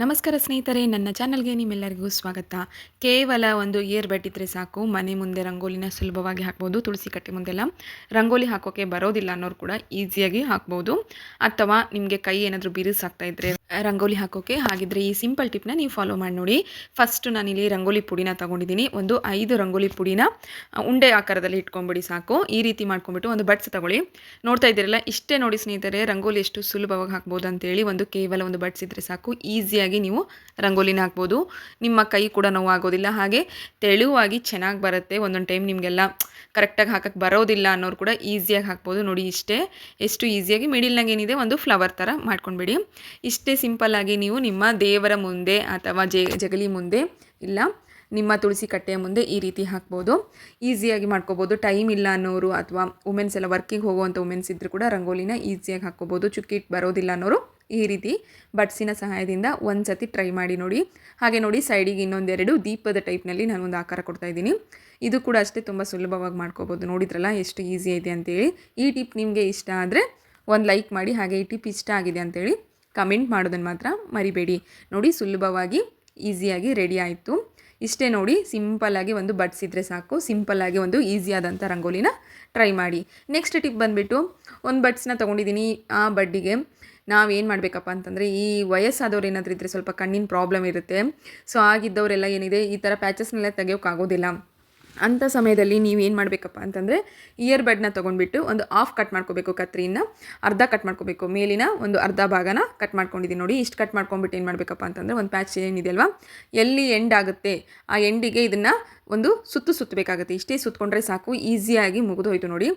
ನಮಸ್ಕಾರ ಸ್ನೇಹಿತರೆ, ನನ್ನ ಚಾನಲ್ಗೆ ನಿಮ್ಮೆಲ್ಲರಿಗೂ ಸ್ವಾಗತ. ಕೇವಲ ಒಂದು ಇಯರ್ ಬಡ್ ಇದ್ದರೆ ಸಾಕು, ಮನೆ ಮುಂದೆ ರಂಗೋಲಿನ ಸುಲಭವಾಗಿ ಹಾಕ್ಬೋದು. ತುಳಸಿ ಕಟ್ಟೆ ಮುಂದೆಲ್ಲ ರಂಗೋಲಿ ಹಾಕೋಕ್ಕೆ ಬರೋದಿಲ್ಲ ಅನ್ನೋರು ಕೂಡ ಈಸಿಯಾಗಿ ಹಾಕ್ಬೋದು. ಅಥವಾ ನಿಮಗೆ ಕೈ ಏನಾದರೂ ಬಿರುಸಾಗ್ತಾ ಇದ್ದರೆ ರಂಗೋಲಿ ಹಾಕೋಕ್ಕೆ, ಹಾಗಿದ್ರೆ ಈ ಸಿಂಪಲ್ ಟಿಪ್ನ ನೀವು ಫಾಲೋ ಮಾಡಿ ನೋಡಿ. ಫಸ್ಟು ನಾನಿಲ್ಲಿ ರಂಗೋಲಿ ಪುಡಿನ ತೊಗೊಂಡಿದ್ದೀನಿ. ಒಂದು 5 ರಂಗೋಲಿ ಪುಡಿನ ಉಂಡೆ ಆಕಾರದಲ್ಲಿ ಇಟ್ಕೊಂಡ್ಬಿಡಿ ಸಾಕು. ಈ ರೀತಿ ಮಾಡ್ಕೊಂಡ್ಬಿಟ್ಟು ಒಂದು ಬಡ್ಸ್ ತಗೊಳ್ಳಿ. ನೋಡ್ತಾ ಇದ್ದೀರಲ್ಲ, ಇಷ್ಟೇ ನೋಡಿ ಸ್ನೇಹಿತರೆ, ರಂಗೋಲಿ ಎಷ್ಟು ಸುಲಭವಾಗಿ ಹಾಕ್ಬೋದು ಅಂತೇಳಿ. ಕೇವಲ ಒಂದು ಬಡ್ಸ್ ಇದ್ದರೆ ಸಾಕು, ಈಸಿಯಾಗಿ ನೀವು ರಂಗೋಲಿನ ಹಾಕ್ಬೋದು. ನಿಮ್ಮ ಕೈ ಕೂಡ ನೋವಾಗೋದಿಲ್ಲ, ಹಾಗೆ ತೆಳುವಾಗಿ ಚೆನ್ನಾಗಿ ಬರುತ್ತೆ. ಒಂದೊಂದು ಟೈಮ್ ನಿಮಗೆಲ್ಲ ಕರೆಕ್ಟಾಗಿ ಹಾಕಕ್ಕೆ ಬರೋದಿಲ್ಲ ಅನ್ನೋರು ಕೂಡ ಈಸಿಯಾಗಿ ಹಾಕ್ಬೋದು. ನೋಡಿ ಇಷ್ಟೇ, ಎಷ್ಟು ಈಸಿಯಾಗಿ ಮಿಡಿಲ್ನಾಗ ಏನಿದೆ ಒಂದು ಫ್ಲವರ್ ಥರ ಮಾಡ್ಕೊಂಡ್ಬಿಡಿ. ಇಷ್ಟೇ ಸಿಂಪಲ್ಲಾಗಿ ನೀವು ನಿಮ್ಮ ದೇವರ ಮುಂದೆ ಅಥವಾ ಜಗಲಿ ಮುಂದೆ ಇಲ್ಲ ನಿಮ್ಮ ತುಳಸಿ ಕಟ್ಟೆಯ ಮುಂದೆ ಈ ರೀತಿ ಹಾಕ್ಬೋದು. ಈಸಿಯಾಗಿ ಮಾಡ್ಕೋಬೋದು. ಟೈಮ್ ಇಲ್ಲ ಅನ್ನೋರು ಅಥವಾ ವುಮೆನ್ಸ್ ಎಲ್ಲ ವರ್ಕಿಂಗ್ ಹೋಗುವಂಥ ವುಮೆನ್ಸ್ ಇದ್ದರೂ ಕೂಡ ರಂಗೋಲಿನ ಈಸಿಯಾಗಿ ಹಾಕ್ಕೋಬೋದು. ಚುಕ್ಕಿಟ್ಟು ಬರೋದಿಲ್ಲ ಅನ್ನೋರು ಈ ರೀತಿ ಬಡ್ಸಿನ ಸಹಾಯದಿಂದ ಒಂದು ಸತಿ ಟ್ರೈ ಮಾಡಿ ನೋಡಿ. ಹಾಗೆ ನೋಡಿ, ಸೈಡಿಗೆ ಇನ್ನೊಂದೆರಡು ದೀಪದ ಟೈಪ್ನಲ್ಲಿ ನಾನು ಒಂದು ಆಕಾರ ಕೊಡ್ತಾಯಿದ್ದೀನಿ. ಇದು ಕೂಡ ಅಷ್ಟೇ ತುಂಬ ಸುಲಭವಾಗಿ ಮಾಡ್ಕೋಬೋದು. ನೋಡಿದ್ರಲ್ಲ ಎಷ್ಟು ಈಸಿ ಇದೆ ಅಂತೇಳಿ. ಈ ಟಿಪ್ ನಿಮಗೆ ಇಷ್ಟ ಆದರೆ ಒಂದು ಲೈಕ್ ಮಾಡಿ, ಹಾಗೆ ಈ ಟಿಪ್ ಇಷ್ಟ ಆಗಿದೆ ಅಂತೇಳಿ ಕಮೆಂಟ್ ಮಾಡೋದನ್ನು ಮಾತ್ರ ಮರಿಬೇಡಿ. ನೋಡಿ, ಸುಲಭವಾಗಿ ಈಸಿಯಾಗಿ ರೆಡಿ ಆಯಿತು. ಇಷ್ಟೇ ನೋಡಿ, ಸಿಂಪಲ್ಲಾಗಿ ಒಂದು ಬಡ್ಸಿದ್ರೆ ಸಾಕು. ಸಿಂಪಲ್ಲಾಗಿ ಒಂದು ಈಸಿಯಾದಂಥ ರಂಗೋಲಿನ ಟ್ರೈ ಮಾಡಿ. ನೆಕ್ಸ್ಟ್ ಟಿಪ್ ಬಂದುಬಿಟ್ಟು, ಒಂದು ಬಡ್ಸ್ನ ತೊಗೊಂಡಿದ್ದೀನಿ. ಆ ಬಡ್ಡಿಗೆ ನಾವೇನು ಮಾಡಬೇಕಪ್ಪ ಅಂತಂದರೆ, ಈ ವಯಸ್ಸಾದವ್ರು ಏನಾದರೂ ಇದ್ದರೆ ಸ್ವಲ್ಪ ಕಣ್ಣಿನ ಪ್ರಾಬ್ಲಮ್ ಇರುತ್ತೆ. ಸೊ ಆಗಿದ್ದವರೆಲ್ಲ ಏನಿದೆ, ಈ ಥರ ಪ್ಯಾಚಸ್ನೆಲ್ಲ ತೆಗಿಯೋಕ್ಕಾಗೋದಿಲ್ಲ. ಅಂಥ ಸಮಯದಲ್ಲಿ ನೀವೇನು ಮಾಡಬೇಕಪ್ಪ ಅಂತಂದರೆ, ಇಯರ್ ಬಡ್ನ ತೊಗೊಂಡ್ಬಿಟ್ಟು ಒಂದು ಆಫ್ ಕಟ್ ಮಾಡ್ಕೋಬೇಕು. ಕತ್ರಿಯಿಂದ ಅರ್ಧ ಕಟ್ ಮಾಡ್ಕೋಬೇಕು. ಮೇಲಿನ ಒಂದು ಅರ್ಧ ಭಾಗನ ಕಟ್ ಮಾಡ್ಕೊಂಡಿದ್ದೀನಿ ನೋಡಿ. ಇಷ್ಟು ಕಟ್ ಮಾಡ್ಕೊಂಡ್ಬಿಟ್ಟು ಏನು ಮಾಡಬೇಕಪ್ಪ ಅಂತಂದರೆ, ಒಂದು ಪ್ಯಾಚ್ ಏನಿದೆ ಅಲ್ವಾ, ಎಲ್ಲಿ ಎಂಡ್ ಆಗುತ್ತೆ ಆ ಎಂಡಿಗೆ ಇದನ್ನು ಒಂದು ಸುತ್ತಬೇಕಾಗುತ್ತೆ. ಇಷ್ಟೇ ಸುತ್ತಕೊಂಡ್ರೆ ಸಾಕು, ಈಸಿಯಾಗಿ ಮುಗಿದೋಯ್ತು ನೋಡಿ.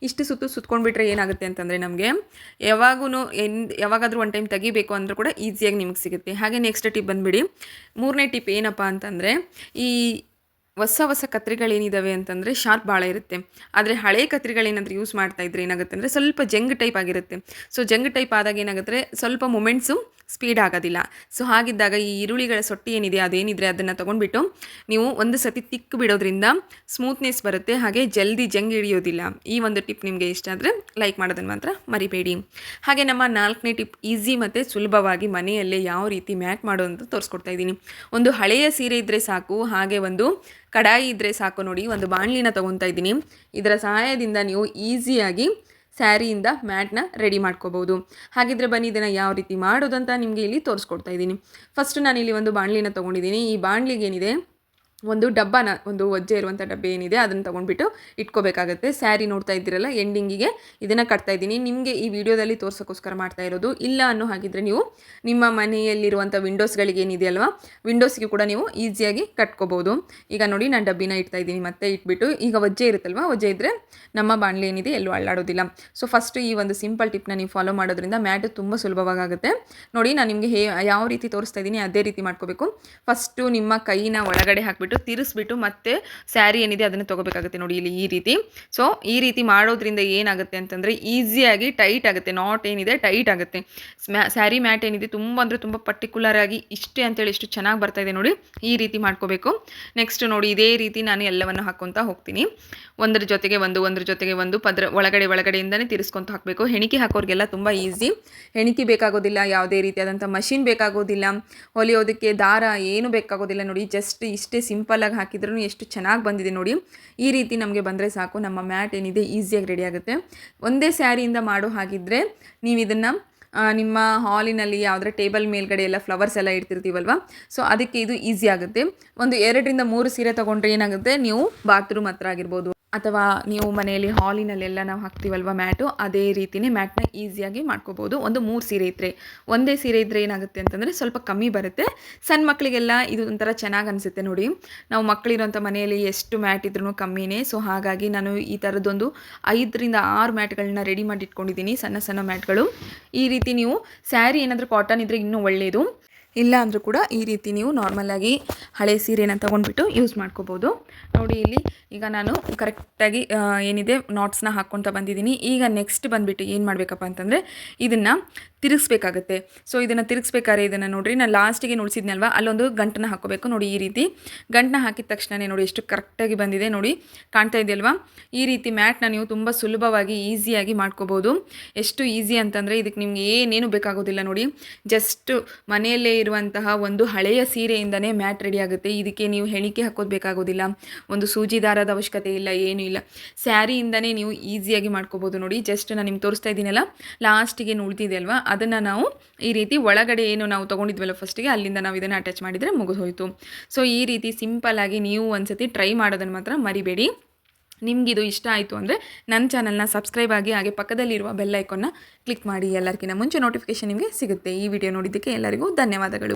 ಇಷ್ಟು ಸುತ್ಕೊಂಡ್ಬಿಟ್ರೆ ಏನಾಗುತ್ತೆ ಅಂತಂದರೆ, ನಮಗೆ ಯಾವಾಗಾದರೂ ಒಂದು ಟೈಮ್ ತೆಗಿಬೇಕು ಅಂದರೂ ಕೂಡ ಈಸಿಯಾಗಿ ನಿಮಗೆ ಸಿಗುತ್ತೆ. ಹಾಗೆ ನೆಕ್ಸ್ಟ್ ಟಿಪ್ ಬಂದುಬಿಡಿ, 3ನೇ ಟಿಪ್ ಏನಪ್ಪ ಅಂತಂದರೆ, ಈ ಹೊಸ ಕತ್ರಿಗಳೇನಿದ್ದಾವೆ ಅಂತಂದರೆ ಶಾರ್ಪ್ ಭಾಳ ಇರುತ್ತೆ. ಆದರೆ ಹಳೆ ಕತ್ರಿಗಳೇನಾದರೂ ಯೂಸ್ ಮಾಡ್ತಾ ಇದ್ರೆ ಏನಾಗುತ್ತೆ ಅಂದರೆ, ಸ್ವಲ್ಪ ಜಂಗ್ ಟೈಪ್ ಆಗಿರುತ್ತೆ. ಸೊ ಜಂಗ್ ಟೈಪ್ ಆದಾಗ ಏನಾಗುತ್ತೆ, ಸ್ವಲ್ಪ ಮೊಮೆಂಟ್ಸು ಸ್ಪೀಡ್ ಆಗೋದಿಲ್ಲ. ಸೊ ಹಾಗಿದ್ದಾಗ ಈ ಈರುಳ್ಳಿಗಳ ಸೊಟ್ಟಿ ಏನಿದೆ ಅದೇನಿದ್ರೆ ಅದನ್ನು ತೊಗೊಂಡ್ಬಿಟ್ಟು ನೀವು ಒಂದು ಸತಿ ತಿಕ್ಕು ಬಿಡೋದ್ರಿಂದ ಸ್ಮೂತ್ನೆಸ್ ಬರುತ್ತೆ, ಹಾಗೆ ಜಲ್ದಿ ಜಂಗ್ ಹಿಡಿಯೋದಿಲ್ಲ. ಈ ಒಂದು ಟಿಪ್ ನಿಮಗೆ ಇಷ್ಟ ಆದರೆ ಲೈಕ್ ಮಾಡೋದನ್ನು ಮಾತ್ರ ಮರಿಬೇಡಿ. ಹಾಗೆ ನಮ್ಮ 4ನೇ ಟಿಪ್, ಈಸಿ ಮತ್ತು ಸುಲಭವಾಗಿ ಮನೆಯಲ್ಲೇ ಯಾವ ರೀತಿ ಮ್ಯಾಟ್ ಮಾಡೋದು ತೋರಿಸ್ಕೊಡ್ತಾ ಇದ್ದೀನಿ. ಒಂದು ಹಳೆಯ ಸೀರೆ ಇದ್ದರೆ ಸಾಕು, ಹಾಗೆ ಒಂದು ಕಡಾಯಿ ಇದ್ದರೆ ಸಾಕು. ನೋಡಿ, ಒಂದು ಬಾಣಲಿನ ತೊಗೊತಾ ಇದ್ದೀನಿ. ಇದರ ಸಹಾಯದಿಂದ ನೀವು ಈಸಿಯಾಗಿ ಸ್ಯಾರಿಯಿಂದ ಮ್ಯಾಟ್ನ ರೆಡಿ ಮಾಡ್ಕೋಬೋದು. ಹಾಗಿದ್ರೆ ಬನ್ನಿ, ಇದನ್ನು ಯಾವ ರೀತಿ ಮಾಡೋದಂತ ನಿಮಗೆ ಇಲ್ಲಿ ತೋರಿಸ್ಕೊಡ್ತಾ ಇದ್ದೀನಿ. ಫಸ್ಟು ನಾನಿಲ್ಲಿ ಒಂದು ಬಾಣಲಿನ ತೊಗೊಂಡಿದ್ದೀನಿ. ಈ ಬಾಣಲಿಗೆ ಏನಿದೆ, ಒಂದು ಡಬ್ಬನ, ಒಂದು ಒಜ್ಜೆ ಇರುವಂಥ ಡಬ್ಬೆ ಏನಿದೆ ಅದನ್ನು ತೊಗೊಂಡ್ಬಿಟ್ಟು ಇಟ್ಕೋಬೇಕಾಗುತ್ತೆ. ಸ್ಯಾರಿ ನೋಡ್ತಾ ಇದ್ದೀರಲ್ಲ, ಎಂಡಿಂಗಿಗೆ ಇದನ್ನು ಕಟ್ತಾ ಇದ್ದೀನಿ. ನಿಮಗೆ ಈ ವಿಡಿಯೋದಲ್ಲಿ ತೋರ್ಸೋಕ್ಕೋಸ್ಕರ ಮಾಡ್ತಾ ಇರೋದು. ಇಲ್ಲ ಅನ್ನೋ ಹಾಗಿದ್ರೆ ನೀವು ನಿಮ್ಮ ಮನೆಯಲ್ಲಿರುವಂಥ ವಿಂಡೋಸ್ಗಳಿಗೆ ಏನಿದೆ ಅಲ್ವಾ, ವಿಂಡೋಸ್ಗೆ ಕೂಡ ನೀವು ಈಸಿಯಾಗಿ ಕಟ್ಕೋಬೋದು. ಈಗ ನೋಡಿ, ನಾನು ಡಬ್ಬಿನ ಇಡ್ತಾ ಇದ್ದೀನಿ. ಮತ್ತೆ ಇಟ್ಬಿಟ್ಟು, ಈಗ ಒಜ್ಜೆ ಇರುತ್ತಲ್ವ, ಒಜ್ಜೆ ಇದ್ದರೆ ನಮ್ಮ ಬಾಣಲೆ ಏನಿದೆ ಎಲ್ಲೂ ಅಳ್ಳಾಡೋದಿಲ್ಲ. ಸೊ ಫಸ್ಟು ಈ ಒಂದು ಸಿಂಪಲ್ ಟಿಪ್ನ ನೀವು ಫಾಲೋ ಮಾಡೋದ್ರಿಂದ ಮ್ಯಾಟು ತುಂಬ ಸುಲಭವಾಗುತ್ತೆ. ನೋಡಿ, ನಾನು ನಿಮಗೆ ಯಾವ ರೀತಿ ತೋರಿಸ್ತಾ ಇದ್ದೀನಿ ಅದೇ ರೀತಿ ಮಾಡ್ಕೋಬೇಕು. ಫಸ್ಟು ನಿಮ್ಮ ಕೈನ ಒಳಗಡೆ ಹಾಕ್ಬಿಟ್ಟು ತಿರುಗಿಸ್ಬಿಟ್ಟು ಮತ್ತೆ ಸ್ಯಾರಿ ಏನಿದೆ ಅದನ್ನು ತೊಗೋಬೇಕಾಗುತ್ತೆ. ನೋಡಿ ಇಲ್ಲಿ ಈ ರೀತಿ. ಸೊ ಈ ರೀತಿ ಮಾಡೋದ್ರಿಂದ ಏನಾಗುತ್ತೆ ಅಂತಂದರೆ, ಈಸಿಯಾಗಿ ಟೈಟ್ ಆಗುತ್ತೆ. ನಾಟ್ ಏನಿದೆ ಟೈಟ್ ಆಗುತ್ತೆ. ಸ್ಯಾರಿ ಮ್ಯಾಟ್ ಏನಿದೆ ತುಂಬ ಅಂದರೆ ತುಂಬ ಪರ್ಟಿಕ್ಯುಲರ್ ಆಗಿ ಇಷ್ಟೇ ಅಂತೇಳಿ ಎಷ್ಟು ಚೆನ್ನಾಗಿ ಬರ್ತಾ ಇದೆ ನೋಡಿ. ಈ ರೀತಿ ಮಾಡ್ಕೋಬೇಕು. ನೆಕ್ಸ್ಟ್ ನೋಡಿ, ಇದೇ ರೀತಿ ನಾನು ಎಲ್ಲವನ್ನು ಹಾಕ್ಕೊತಾ ಹೋಗ್ತೀನಿ. ಒಂದ್ರ ಜೊತೆಗೆ ಒಂದು ಪದ್ರ ಒಳಗಡೆಯಿಂದನೇ ತಿರ್ಸ್ಕೊತ ಹಾಕಬೇಕು. ಹೆಣಿಕೆ ಹಾಕೋರಿಗೆಲ್ಲ ತುಂಬ ಈಸಿ. ಹೆಣಿಕೆ ಬೇಕಾಗೋದಿಲ್ಲ, ಯಾವುದೇ ರೀತಿಯಾದಂಥ ಮಷಿನ್ ಬೇಕಾಗೋದಿಲ್ಲ, ಹೊಲಿಯೋದಕ್ಕೆ ದಾರ ಏನು ಬೇಕಾಗೋದಿಲ್ಲ. ನೋಡಿ, ಜಸ್ಟ್ ಇಷ್ಟೇ ಸಿಂಪಲ್ಲಾಗಿ ಹಾಕಿದ್ರೂ ಎಷ್ಟು ಚೆನ್ನಾಗಿ ಬಂದಿದೆ ನೋಡಿ. ಈ ರೀತಿ ನಮಗೆ ಬಂದರೆ ಸಾಕು, ನಮ್ಮ ಮ್ಯಾಟ್ ಏನಿದೆ ಈಸಿಯಾಗಿ ರೆಡಿ ಆಗುತ್ತೆ. ಒಂದೇ ಸ್ಯಾರಿಯಿಂದ ಮಾಡೋ ಹಾಗಿದ್ದರೆ ನೀವು ಇದನ್ನು ನಿಮ್ಮ ಹಾಲಿನಲ್ಲಿ ಯಾವುದೇ ಟೇಬಲ್ ಮೇಲ್ಗಡೆ ಎಲ್ಲ ಫ್ಲವರ್ಸ್ ಎಲ್ಲ ಇಡ್ತಿರ್ತೀವಲ್ವ, ಸೊ ಅದಕ್ಕೆ ಇದು ಈಸಿ ಆಗುತ್ತೆ. ಒಂದು 2 ರಿಂದ 3 ಸೀರೆ ತೊಗೊಂಡ್ರೆ ಏನಾಗುತ್ತೆ, ನೀವು ಬಾತ್ರೂಮ್ ಹತ್ರ ಆಗಿರ್ಬೋದು ಅಥವಾ ನೀವು ಮನೆಯಲ್ಲಿ ಹಾಲಿನಲ್ಲೆಲ್ಲ ನಾವು ಹಾಕ್ತೀವಲ್ವ ಮ್ಯಾಟು, ಅದೇ ರೀತಿಯೇ ಮ್ಯಾಟ್ನ ಈಸಿಯಾಗಿ ಮಾಡ್ಕೋಬೋದು. ಒಂದು 3 ಸೀರೆ ಇದ್ದರೆ. ಒಂದೇ ಸೀರೆ ಇದ್ದರೆ ಏನಾಗುತ್ತೆ ಅಂತಂದರೆ ಸ್ವಲ್ಪ ಕಮ್ಮಿ ಬರುತ್ತೆ. ಸಣ್ಣ ಮಕ್ಕಳಿಗೆಲ್ಲ ಇದು ಒಂಥರ ಚೆನ್ನಾಗಿ ಅನಿಸುತ್ತೆ ನೋಡಿ. ನಾವು ಮಕ್ಕಳಿರೋಂಥ ಮನೆಯಲ್ಲಿ ಎಷ್ಟು ಮ್ಯಾಟ್ ಇದ್ರೂ ಕಮ್ಮಿನೇ. ಸೊ ಹಾಗಾಗಿ ನಾನು ಈ ಥರದ್ದೊಂದು 5 ರಿಂದ 6 ಮ್ಯಾಟ್ಗಳನ್ನ ರೆಡಿ ಮಾಡಿ ಇಟ್ಕೊಂಡಿದ್ದೀನಿ, ಸಣ್ಣ ಮ್ಯಾಟ್ಗಳು. ಈ ರೀತಿ ನೀವು ಸ್ಯಾರಿ ಏನಾದರೂ ಕಾಟನ್ ಇದ್ದರೆ ಇನ್ನೂ ಒಳ್ಳೆಯದು. ಇಲ್ಲ ಅಂದರೂ ಕೂಡ ಈ ರೀತಿ ನೀವು ನಾರ್ಮಲಾಗಿ ಹಳೆ ಸೀರೆನ ತೊಗೊಂಡ್ಬಿಟ್ಟು ಯೂಸ್ ಮಾಡ್ಕೋಬೋದು. ನೋಡಿ, ಇಲ್ಲಿ ಈಗ ನಾನು ಕರೆಕ್ಟಾಗಿ ಏನಿದೆ ನಾಟ್ಸ್ನ ಹಾಕ್ಕೊತ ಬಂದಿದ್ದೀನಿ. ಈಗ ನೆಕ್ಸ್ಟ್ ಬಂದುಬಿಟ್ಟು ಏನು ಮಾಡಬೇಕಪ್ಪ ಅಂತಂದರೆ, ಇದನ್ನು ತಿರುಗಿಸ್ಬೇಕಾಗುತ್ತೆ. ಸೊ ಇದನ್ನು ತಿರುಗಿಸ್ಬೇಕಾದ್ರೆ ಇದನ್ನು ನೋಡಿರಿ, ನಾನು ಲಾಸ್ಟಿಗೆ ನುಡಿಸಿದ್ನಲ್ವ, ಅಲ್ಲೊಂದು ಗಂಟನ್ನ ಹಾಕೋಬೇಕು. ನೋಡಿ, ಈ ರೀತಿ ಗಂಟನ್ನ ಹಾಕಿದ ತಕ್ಷಣವೇ ನೋಡಿ ಎಷ್ಟು ಕರೆಕ್ಟಾಗಿ ಬಂದಿದೆ. ನೋಡಿ, ಕಾಣ್ತಾ ಇದೆಯಲ್ವಾ. ಈ ರೀತಿ ಮ್ಯಾಟ್ನ ನೀವು ತುಂಬ ಸುಲಭವಾಗಿ ಈಸಿಯಾಗಿ ಮಾಡ್ಕೋಬೋದು. ಎಷ್ಟು ಈಸಿ ಅಂತಂದರೆ, ಇದಕ್ಕೆ ನಿಮಗೆ ಏನೇನು ಬೇಕಾಗೋದಿಲ್ಲ ನೋಡಿ. ಜಸ್ಟ್ ಮನೆಯಲ್ಲೇ ಇರುವಂತಹ ಒಂದು ಹಳೆಯ ಸೀರೆಯಿಂದನೇ ಮ್ಯಾಟ್ ರೆಡಿ ಆಗುತ್ತೆ. ಇದಕ್ಕೆ ನೀವು ಹೆಣಿಕೆ ಹಾಕೋದು ಬೇಕಾಗೋದಿಲ್ಲ, ಒಂದು ಸೂಜಿ ದಾರದ ಅವಶ್ಯಕತೆ ಇಲ್ಲ, ಏನೂ ಇಲ್ಲ. ಸ್ಯಾರಿಯಿಂದನೇ ನೀವು ಈಸಿಯಾಗಿ ಮಾಡ್ಕೋಬೋದು ನೋಡಿ. ಜಸ್ಟ್ ನಾನು ನಿಮ್ಗೆ ತೋರಿಸ್ತಾ ಇದ್ದೀನಲ್ಲ, ಲಾಸ್ಟಿಗೆ ಏನು ಉಳಿದಿದೆ ಅಲ್ವಾ, ಅದನ್ನು ನಾವು ಈ ರೀತಿ ಒಳಗಡೆ ಏನು ನಾವು ತೊಗೊಂಡಿದ್ವಲ್ಲ ಫಸ್ಟಿಗೆ, ಅಲ್ಲಿಂದ ನಾವು ಇದನ್ನು ಅಟ್ಯಾಚ್ ಮಾಡಿದರೆ ಮುಗಿದೋಯ್ತು. ಸೊ ಈ ರೀತಿ ಸಿಂಪಲ್ಲಾಗಿ ನೀವು ಒಂದ್ಸತಿ ಟ್ರೈ ಮಾಡೋದನ್ನು ಮಾತ್ರ ಮರಿಬೇಡಿ. ನಿಮಗಿದು ಇಷ್ಟ ಆಯಿತು ಅಂದರೆ ನನ್ನ ಚಾನಲ್ನ ಸಬ್ಸ್ಕ್ರೈಬ್ ಆಗಿ, ಹಾಗೆ ಪಕ್ಕದಲ್ಲಿರುವ ಬೆಲ್ ಐಕಾನ್ನ ಕ್ಲಿಕ್ ಮಾಡಿ. ಎಲ್ಲರಿಗಿಂತ ಮುಂಚೆ ನೋಟಿಫಿಕೇಷನ್ ನಿಮಗೆ ಸಿಗುತ್ತೆ. ಈ ವಿಡಿಯೋ ನೋಡಿದ್ದಕ್ಕೆ ಎಲ್ಲರಿಗೂ ಧನ್ಯವಾದಗಳು.